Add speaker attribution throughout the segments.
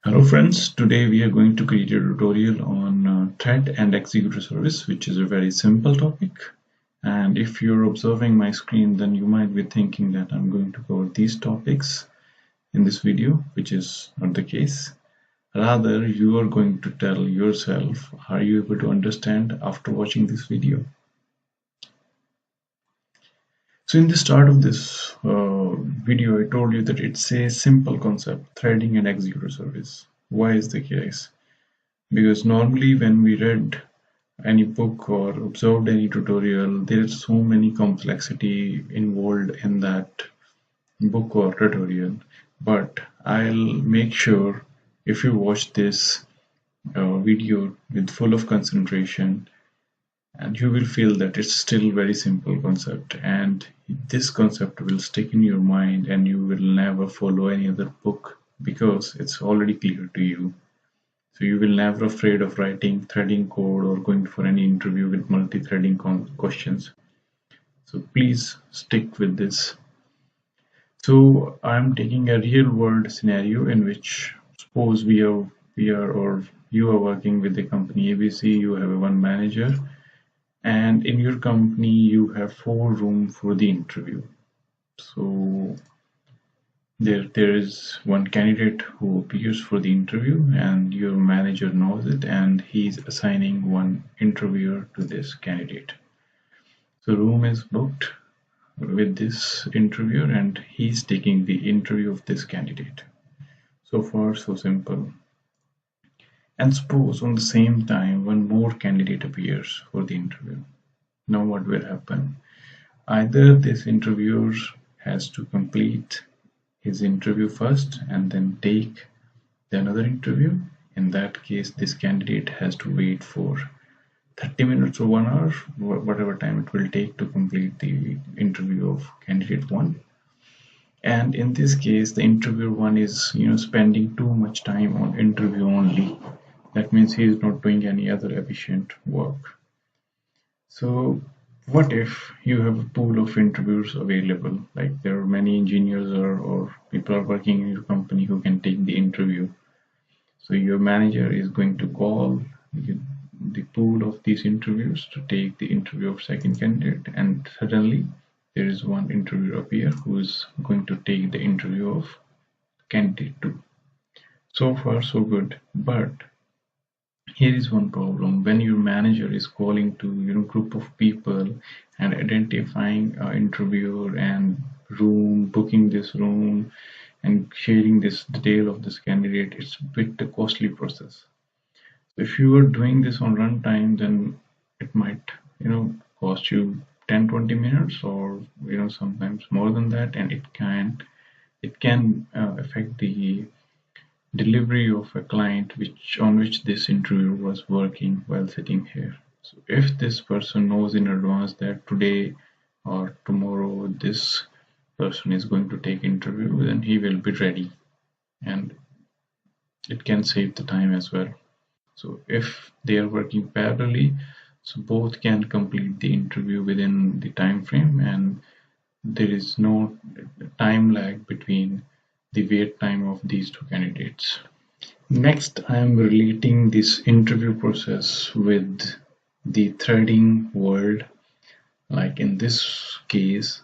Speaker 1: Hello friends, today we are going to create a tutorial on thread and executor service, which is a very simple topic. And if you're observing my screen, then you might be thinking that I'm going to cover these topics in this video, which is not the case. Rather, you are going to tell yourself, are you able to understand after watching this video? So in the start of this video, I told you that it's a simple concept, threading and executor service. Why is the case? Because normally when we read any book or observed any tutorial, there is so many complexity involved in that book or tutorial. But I'll make sure if you watch this video with full of concentration, and you will feel that it's still very simple concept, and this concept will stick in your mind and you will never follow any other book because it's already clear to you. So you will never afraid of writing threading code or going for any interview with multi-threading questions. So please stick with this. So I'm taking a real world scenario in which suppose we are or you are working with the company ABC, you have one manager, and in your company you have 4 rooms for the interview. So there is one candidate who appears for the interview and your manager knows it and he's assigning one interviewer to this candidate. So room is booked with this interviewer and he's taking the interview of this candidate. So far so simple. And suppose on the same time one more candidate appears for the interview. Now what will happen? Either this interviewer has to complete his interview first and then take the another interview. In that case, this candidate has to wait for 30 minutes or 1 hour, whatever time it will take to complete the interview of candidate 1. And in this case, the interviewer 1 is spending too much time on interview only. That means he is not doing any other efficient work. So what if you have a pool of interviewers available, like there are many engineers or people are working in your company who can take the interview. So your manager is going to call the pool of these interviews to take the interview of second candidate, and suddenly there is one interviewer appear who is going to take the interview of candidate 2. So far so good, but here is one problem. When your manager is calling to group of people and identifying an interviewer and room, booking this room and sharing this detail of this candidate, it's a bit a costly process. So if you are doing this on runtime, then it might cost you 10-20 minutes or sometimes more than that, and it can affect the delivery of a client on which this interviewer was working while sitting here. So if this person knows in advance that today or tomorrow this person is going to take interview, then he will be ready and it can save the time as well. So if they are working parallelly, so both can complete the interview within the time frame and there is no time lag between the wait time of these two candidates. Next, I am relating this interview process with the threading world. Like in this case,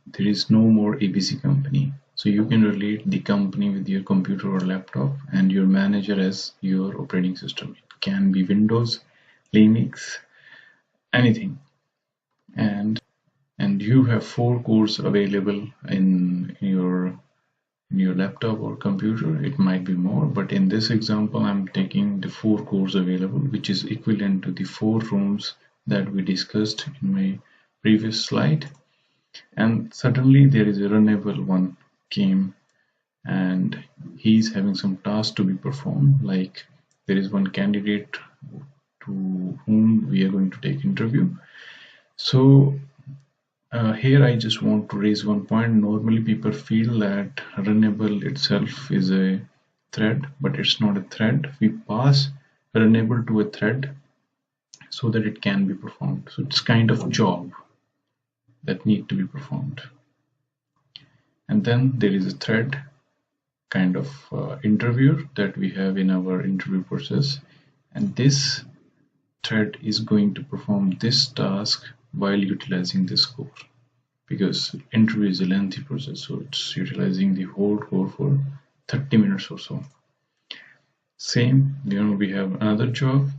Speaker 1: there is no more ABC company. So you can relate the company with your computer or laptop and your manager as your operating system. It can be Windows, Linux, anything. And you have 4 cores available in your laptop or computer. It might be more, but in this example I'm taking the 4 cores available, which is equivalent to the 4 rooms that we discussed in my previous slide. And suddenly there is a runnable one came and he's having some task to be performed, like there is one candidate to whom we are going to take interview. So here I just want to raise one point. Normally people feel that Runnable itself is a thread, but it's not a thread. We pass Runnable to a thread so that it can be performed. So it's kind of job that need to be performed. And then there is a thread kind of interviewer that we have in our interview process, and this thread is going to perform this task while utilizing this core, because interview is a lengthy process, so it's utilizing the whole core for 30 minutes or so. Same, we have another job.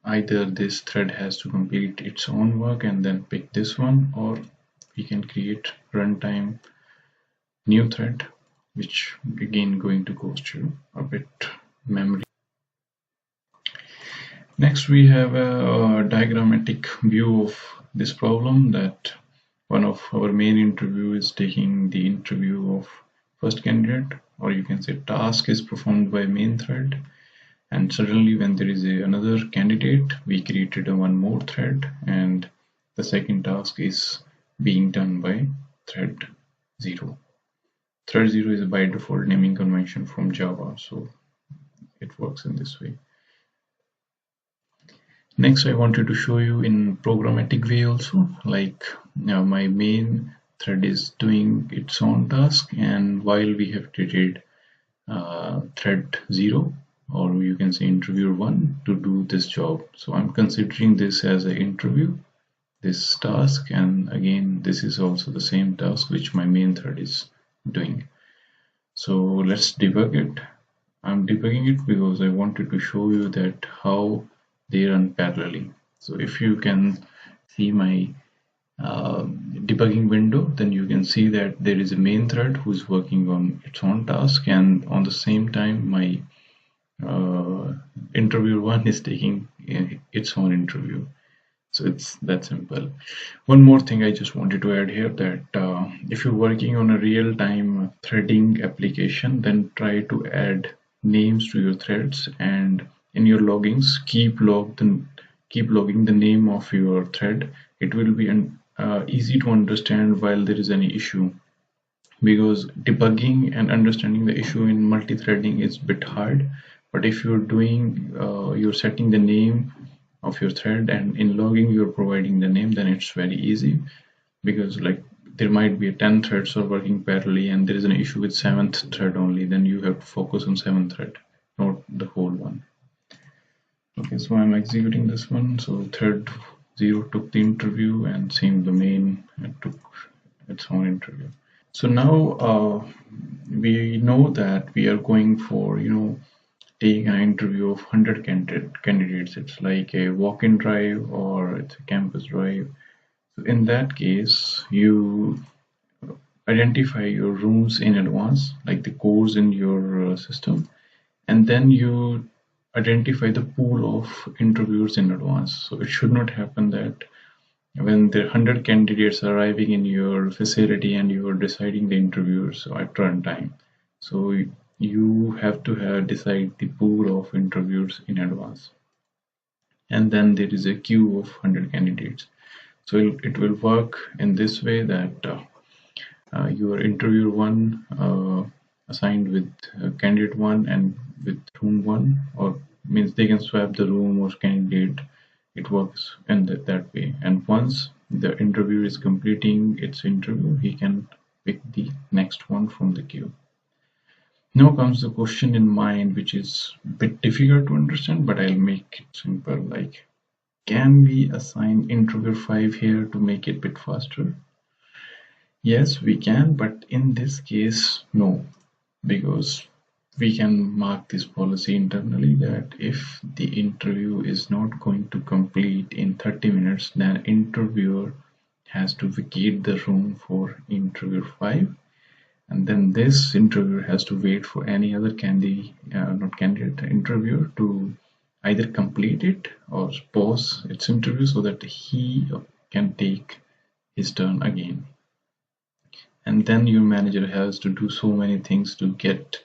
Speaker 1: Either this thread has to complete its own work and then pick this one, or we can create runtime new thread, which again going to cost you a bit memory. Next, we have a diagrammatic view of this problem, that one of our main interview is taking the interview of first candidate, or you can say task is performed by main thread, and suddenly when there is another candidate, we created one more thread, and the second task is being done by thread 0. Thread 0 is a by default naming convention from Java, so it works in this way. Next, I wanted to show you in programmatic way also, like now my main thread is doing its own task, and while we have created thread 0, or you can say interviewer 1, to do this job. So I'm considering this as an interview, this task, and again this is also the same task which my main thread is doing. So let's debug it. I'm debugging it because I wanted to show you that how they run parallelly. So if you can see my debugging window, then you can see that there is a main thread who's working on its own task, and on the same time my interviewer 1 is taking its own interview. So it's that simple. One more thing I just wanted to add here, that if you're working on a real-time threading application, then try to add names to your threads, and in your loggings keep logging the name of your thread. It will be easy to understand while there is any issue, because debugging and understanding the issue in multi-threading is a bit hard. But if you're you're setting the name of your thread, and in logging you're providing the name, then it's very easy, because like there might be 10 threads are working parallelly and there is an issue with 7th thread only, then you have to focus on 7th thread, not the whole one. Okay, so I'm executing this one. So thread 0 took the interview, and same domain took its own interview. So now we know that we are going for taking an interview of 100 candidates. It's like a walk-in drive or it's a campus drive. So in that case, you identify your rooms in advance, like the cores in your system, and then you identify the pool of interviewers in advance. So it should not happen that when the 100 candidates are arriving in your facility and you are deciding the interviewers at runtime. So you have to decide the pool of interviewers in advance, and then there is a queue of 100 candidates. So it will work in this way, that your interviewer 1 assigned with candidate 1 and with room 1, or means they can swap the room or candidate. It works in that way, and once the interviewer is completing its interview, he can pick the next one from the queue. Now comes the question in mind, which is a bit difficult to understand, but I'll make it simple. Like, can we assign interviewer 5 here to make it a bit faster? Yes, we can, but in this case, no, because we can mark this policy internally that if the interview is not going to complete in 30 minutes, then interviewer has to vacate the room for interviewer 5, and then this interviewer has to wait for any other interviewer to either complete it or pause its interview so that he can take his turn again. And then your manager has to do so many things to get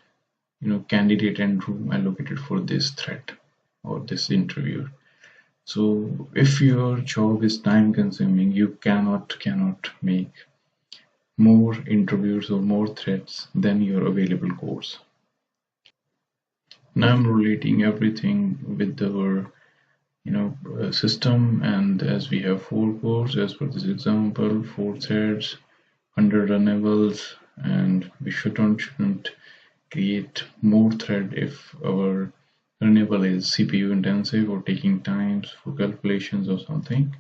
Speaker 1: candidate and room allocated for this thread or this interviewer. So if your job is time consuming, you cannot make more interviews or more threads than your available cores. Now I'm relating everything with our system, and as we have 4 cores as per this example, 4 threads, 100 runnables, and we shouldn't create more thread if our Runnable is CPU intensive or taking times for calculations or something.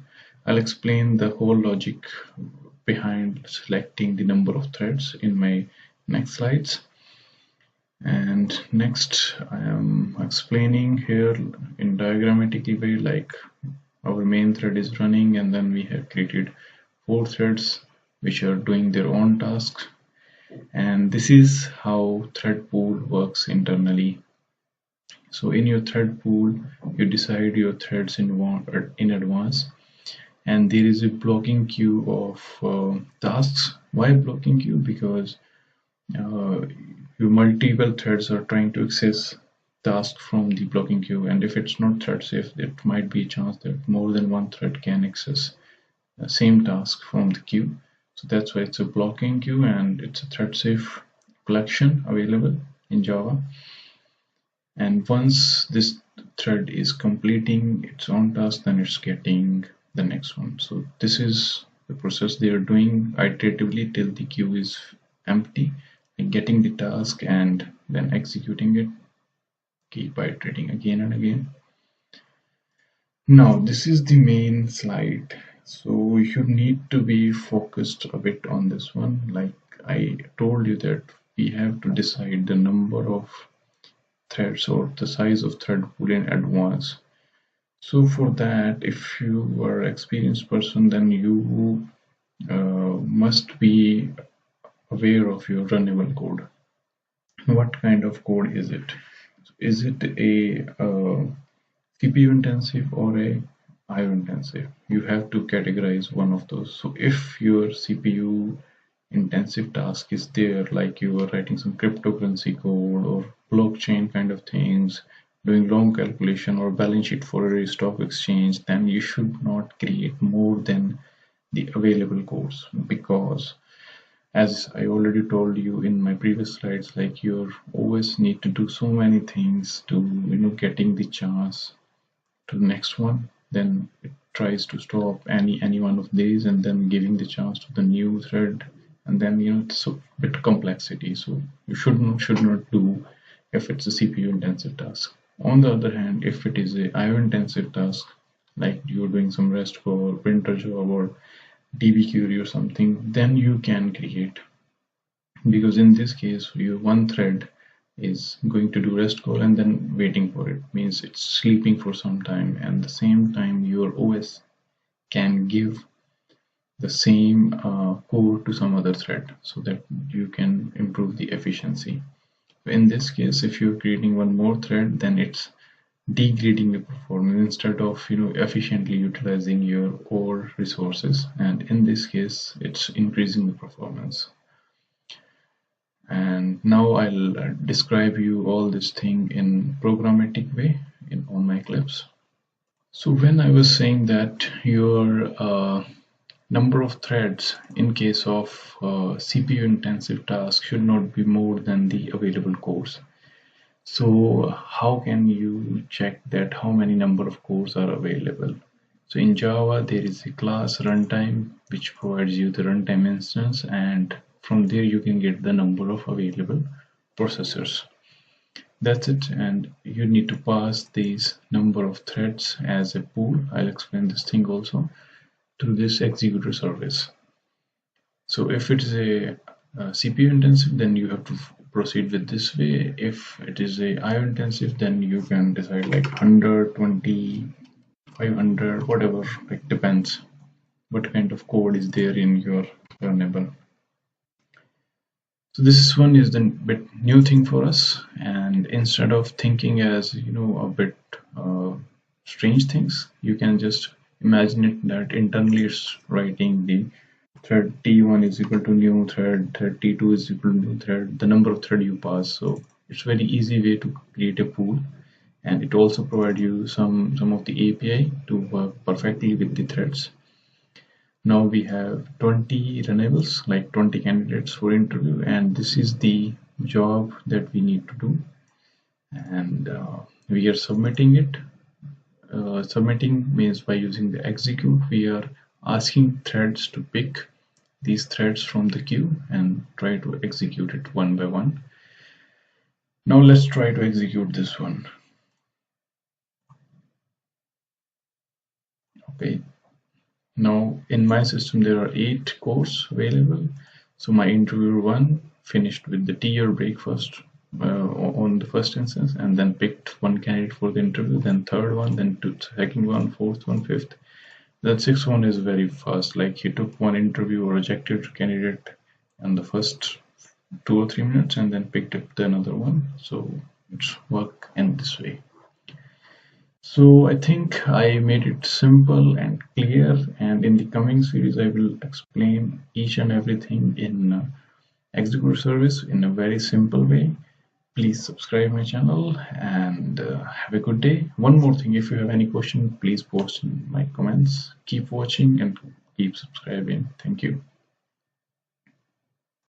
Speaker 1: I'll explain the whole logic behind selecting the number of threads in my next slides. And next I am explaining here in diagrammatic way, like our main thread is running and then we have created 4 threads which are doing their own tasks, and this is how thread pool works internally. So in your thread pool you decide your threads in advance, and there is a blocking queue of tasks. Why blocking queue? Because your multiple threads are trying to access tasks from the blocking queue, and if it's not thread safe, there might be a chance that more than one thread can access the same task from the queue. So that's why it's a blocking queue, and it's a thread safe collection available in Java. And once this thread is completing its own task, then it's getting the next one. So this is the process they are doing iteratively till the queue is empty, and getting the task and then executing it, keep iterating again and again. Now this is the main slide, so you need to be focused a bit on this one. Like I told you that we have to decide the number of threads or the size of thread pool in advance. So for that, if you are an experienced person, then you must be aware of your runnable code. What kind of code is it? Is it a CPU intensive or a IO intensive? You have to categorize one of those. So if your CPU intensive task is there, like you are writing some cryptocurrency code or blockchain kind of things, doing long calculation or balance sheet for a stock exchange, then you should not create more than the available codes, because as I already told you in my previous slides, like you always need to do so many things to getting the chance to the next one, then it tries to stop any one of these and then giving the chance to the new thread, and then it's a bit complexity. So you should not do if it's a CPU intensive task. On the other hand, if it is a IO intensive task, like you're doing some REST call, printer job, or DB query or something, then you can create, because in this case your one thread is going to do REST call and then waiting for it, means it's sleeping for some time, and the same time your OS can give the same code to some other thread so that you can improve the efficiency. In this case, if you're creating one more thread, then it's degrading the performance instead of efficiently utilizing your core resources, and in this case it's increasing the performance. And now I'll describe you all this thing in programmatic way on my clips. So when I was saying that your number of threads in case of CPU intensive task should not be more than the available cores. So how can you check that how many number of cores are available? So in Java there is a class runtime which provides you the runtime instance, and from there you can get the number of available processors. That's it, and you need to pass these number of threads as a pool. I'll explain this thing also through this executor service. So if it is a CPU intensive, then you have to proceed with this way. If it is a IO intensive, then you can decide like 100, 20, 500, whatever, like depends what kind of code is there in your Runnable. So this one is the bit new thing for us, and instead of thinking as a bit strange things, you can just imagine it that internally it's writing the thread T1 is equal to new thread T2 is equal to new thread, the number of thread you pass. So it's very easy way to create a pool, and it also provides you some of the API to work perfectly with the threads. Now we have 20 runnables, like 20 candidates for interview, and this is the job that we need to do, and we are submitting it. Submitting means by using the execute, we are asking threads to pick these threads from the queue and try to execute it one by one. Now let's try to execute this one. Okay, now in my system there are 8 cores available. So my interviewer 1 finished with the tea or breakfast on the first instance, and then picked one candidate for the interview, then third one, then second one, fourth one, fifth. That sixth one is very fast. Like he took one interview or rejected candidate in the first 2 or 3 minutes and then picked up the another one. So it's work in this way. So I think I made it simple and clear, and in the coming series I will explain each and everything in Executor Service in a very simple way. Please subscribe my channel and have a good day. One more thing, if you have any question, please post in my comments. Keep watching and keep subscribing. Thank you.